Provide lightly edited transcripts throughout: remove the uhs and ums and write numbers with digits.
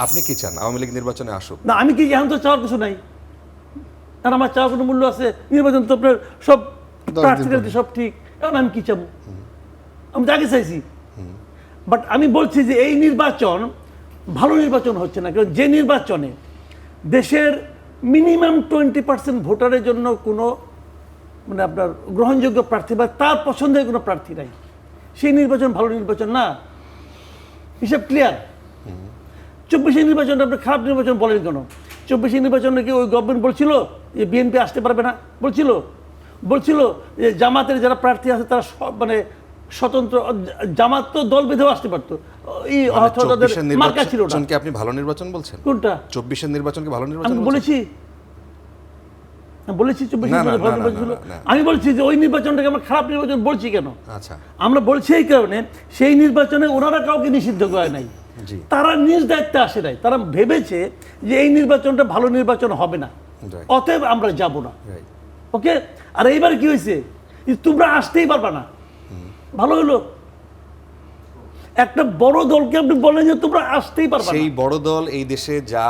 আপনি কি চান আওয়ামী লীগ নির্বাচনে আসুক? না, আমি কি এখন তো চাওয়ার কিছু নাই, আর আমার চাওয়ার কোনো মূল্য আছে? নির্বাচন তো আপনার সব প্রার্থীরা সব ঠিক, এখন আমি কি চাবো? আমি তাকে চাইছি, বাট আমি বলছি যে এই নির্বাচন ভালো নির্বাচন হচ্ছে না। কারণ যে নির্বাচনে দেশের মিনিমাম 20% ভোটারের জন্য কোনো মানে আপনার গ্রহণযোগ্য প্রার্থী বা তার পছন্দের কোনো প্রার্থী নাই, সেই নির্বাচন ভালো নির্বাচন না। হিসাব ক্লিয়ার। 24 নির্বাচনটা আপনি খারাপ নির্বাচন বলেন কেন? 24 নির্বাচনে কি ওই গভর্নমেন্ট বলছিল যে বিএনপি আসতে পারবে না? বলছিল যে জামাতের যারা প্রার্থী আছে তারা মানে স্বতন্ত্র, জামাত তো দল বেঁধেও আসতে পারতো। এই মার্কা ছিল না। আপনি ভালো নির্বাচন বলছেন? কোনটা? 24 নির্বাচনকে ভালো নির্বাচন আমি বলেছি 24 ভালো নির্বাচন ছিল। আমি বলছি যে ওই নির্বাচনটাকে আমরা খারাপ নির্বাচন বলছি কেন? আচ্ছা, আমরা বলছি এই কারণে সেই নির্বাচনে ওনারা কাউকে নিষিদ্ধ করে নাই, তারা নিজ দায়িত্বে আসে নাই। তারা ভেবেছে যে এই নির্বাচনটা ভালো নির্বাচন হবে না, অতএব আমরা যাব না। ওকে, আর এইবার কি হয়েছে? তোমরা আসতেই পারবা না। ভালো হলো, একটা বড় দলকে আপনি বলেন যে তোমরা আসতেই পারবা না। সেই বড় দল এই দেশে যা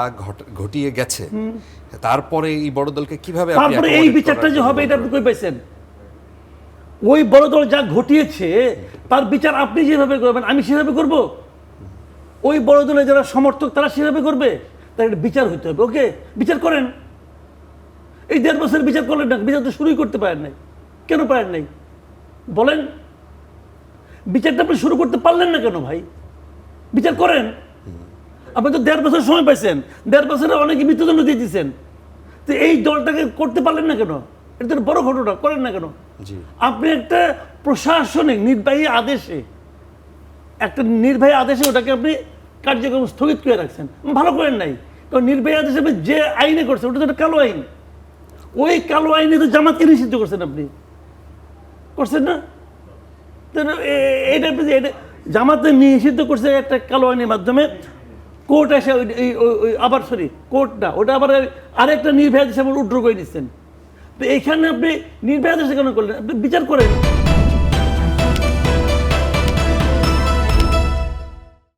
ঘটিয়ে গেছে, তারপরে এই বড় দলকে কিভাবে তারপরে এই বিচারটা যে হবে এটা আপনি কই পাইছেন? ওই বড় দল যা ঘটিয়েছে তার বিচার আপনি যেভাবে করবেন আমি সেভাবে করব? ওই বড় দলের যারা সমর্থক তারা সেভাবে করবে? তার একটা বিচার হইতে হবে। ওকে, বিচার করেন। এই 1.5 বছর বিচার করলেন না, বিচার তো শুরুই করতে পারেন নাই। কেন পারেন নাই বলেন? বিচারটা আপনি শুরু করতে পারলেন না কেন ভাই? বিচার করেন। আপনি তো 1.5 বছর সময় পাইছেন, 1.5 বছরে অনেকে মৃত্যুদণ্ড দিয়ে দিচ্ছেন, তো এই দলটাকে করতে পারলেন না কেন? এটা তো বড় ঘটনা, করেন না কেন? আপনি একটা প্রশাসনিক নির্বাহী আদেশে ওটাকে আপনি কার্যক্রম স্থগিত করে রাখছেন, ভালো করেন নাই। কারণ নির্বাহী আদেশে যে আইনে করছেন ওটা তো একটা কালো আইন। ওই কালো আইনে তো জামাতকে নিষিদ্ধ করছেন, আপনি করছেন না? এটা জামাতে নিষিদ্ধ করছে একটা কালো আইনের মাধ্যমে। কোর্ট এসে আবার কোর্ট না, ওটা আবার আরেকটা নির্বাহী আদেশে উড্র করে দিচ্ছেন। তো এইখানে আপনি নির্বাহী আদেশে কেন করলেন? আপনি বিচার করেন।